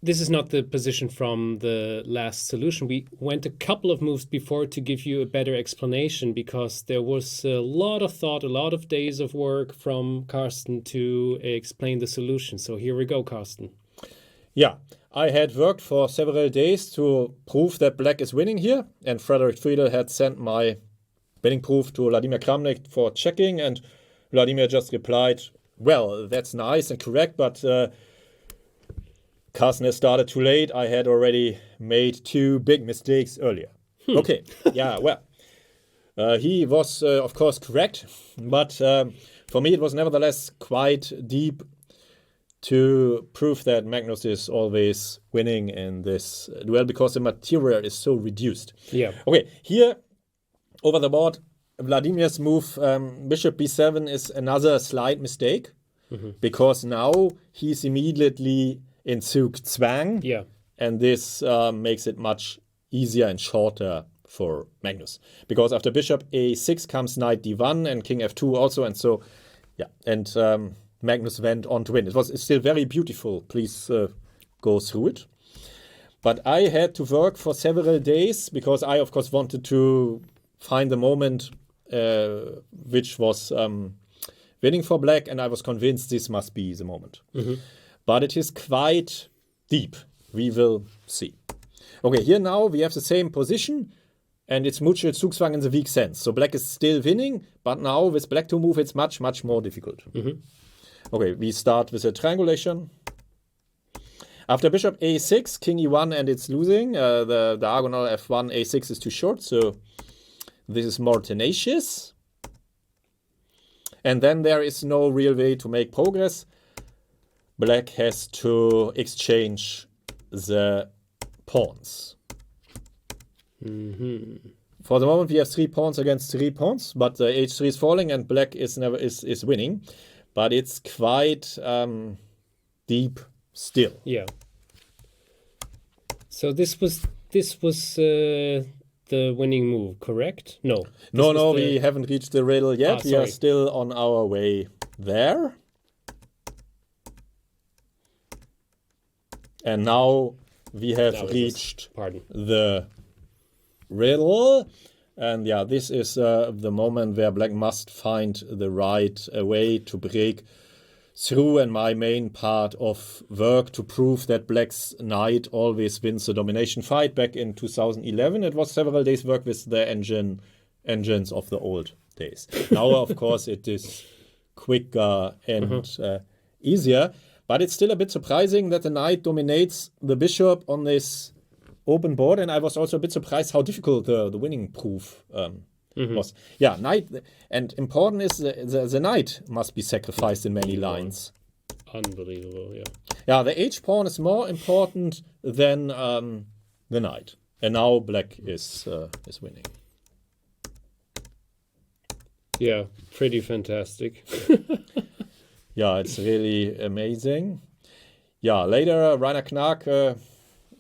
this is not the position from the last solution. We went a couple of moves before to give you a better explanation, because there was a lot of thought, a lot of days of work from Carsten to explain the solution. So here we go, Carsten. Yeah, I had worked for several days to prove that black is winning here, and Frederick Friedel had sent my winning proof to Vladimir Kramnik for checking, and Vladimir just replied, well, that's nice and correct, but Carsten has started too late. I had already made 2 big mistakes earlier. Okay, yeah, well, he was, of course, correct, but for me it was nevertheless quite deep to prove that Magnus is always winning in this duel, because the material is so reduced. Yeah. Okay, here over the board, Vladimir's move, bishop b7, is another slight mistake, because now he's immediately in Zug Zwang, Yeah. and this makes it much easier and shorter for Magnus, because after bishop a6 comes knight d1 and king f2 also, and so yeah, and Magnus went on to win. It's still very beautiful. Please go through it. But I had to work for several days, because I, of course, wanted to find the moment which was winning for black, and I was convinced this must be the moment. But it is quite deep. We will see. Okay, here now we have the same position, and it's mutual Zugzwang in the weak sense. So black is still winning, but now with black to move, it's much, much more difficult. Okay, we start with a triangulation. After bishop a6, king e1, and it's losing. The diagonal f1, a6 is too short, so this is more tenacious. And then there is no real way to make progress. Black has to exchange the pawns. For the moment, we have 3 pawns against 3 pawns, but h3 is falling, and black is winning. But it's quite deep still. Yeah. So this was the winning move, correct? No. No, we haven't reached the riddle yet. We are Sorry. still on our way there. And now we have reached the riddle. And yeah, this is the moment where black must find the right way to break through. And my main part of work to prove that black's knight always wins the domination fight. Back in 2011, it was several days work with the engines of the old days. Now, of course, it is quicker and easier. But it's still a bit surprising that the knight dominates the bishop on this open board, and I was also a bit surprised how difficult the winning proof was. Yeah, knight, and important is the knight must be sacrificed in many lines. Unbelievable, yeah. Yeah, the h-pawn is more important than the knight, and now black is winning. Yeah, pretty fantastic. Yeah, it's really amazing. Yeah, later Rainer Knark,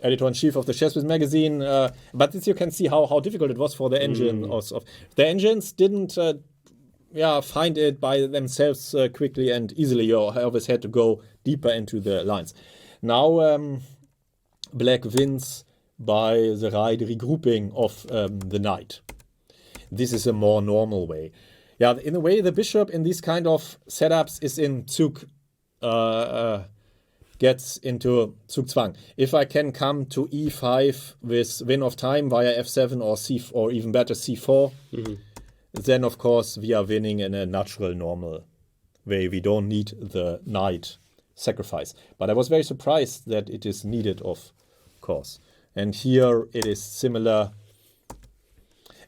editor-in-chief of the Chesswiz magazine, but this you can see how difficult it was for the engine. The engines didn't find it by themselves quickly and easily. You always had to go deeper into the lines. Now black wins by the right regrouping of the knight. This is a more normal way. Yeah, in a way, the bishop in these kind of setups is in Zug, gets into Zugzwang. If I can come to e5 with win of time via f7 or c, or even better c4, then of course we are winning in a natural, normal way. We don't need the knight sacrifice. But I was very surprised that it is needed, of course. And here it is similar.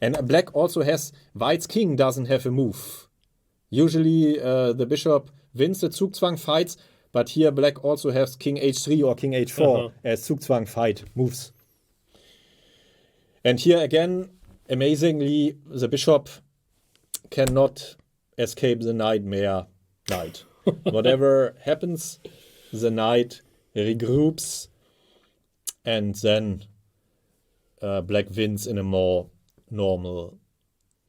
And black also has, white's king doesn't have a move. Usually the bishop wins the Zugzwang fights, but here black also has king h3 or king h4 as Zugzwang fight moves. And here again, amazingly, the bishop cannot escape the nightmare knight. Whatever happens, the knight regroups, and then black wins in a more normal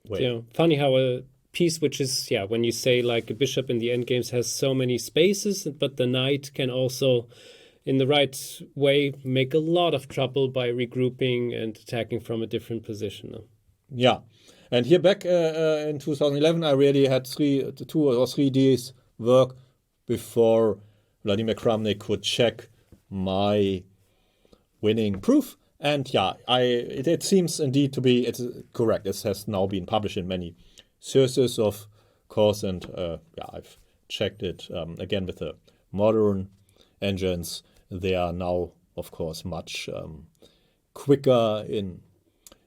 way. Yeah, funny how a piece which is, when you say like a bishop in the endgames has so many spaces, but the knight can also in the right way, make a lot of trouble by regrouping and attacking from a different position. Yeah. And here back in 2011, I really had 2 or 3 days work before Vladimir Kramnik could check my winning proof. And yeah, it seems indeed to be it's correct. It has now been published in many sources, of course, and yeah, I've checked it again with the modern engines. They are now, of course, much quicker in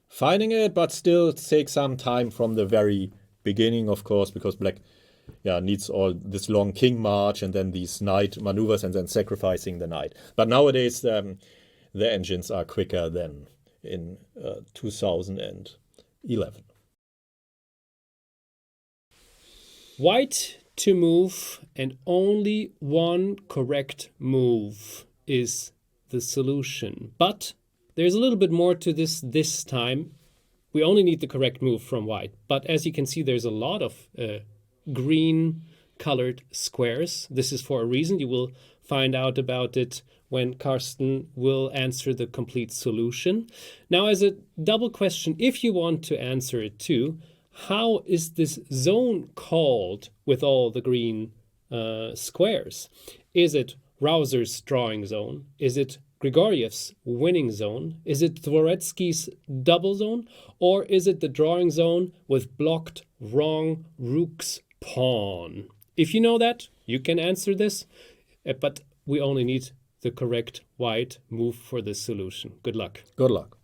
finding it, but still takes some time from the very beginning, of course, because black needs all this long king march and then these knight maneuvers and then sacrificing the knight. But nowadays the engines are quicker than in 2011. White to move, and only one correct move is the solution. But there's a little bit more to this time. We only need the correct move from white. But as you can see, there's a lot of green colored squares. This is for a reason. You will find out about it when Carsten will answer the complete solution. Now, as a double question, if you want to answer it too, how is this zone called with all the green squares? Is it Rauser's drawing zone? Is it Grigoriev's winning zone? Is it Dvoretsky's double zone? Or is it the drawing zone with blocked wrong rook's pawn? If you know that, you can answer this, but we only need the correct white move for this solution. Good luck. Good luck.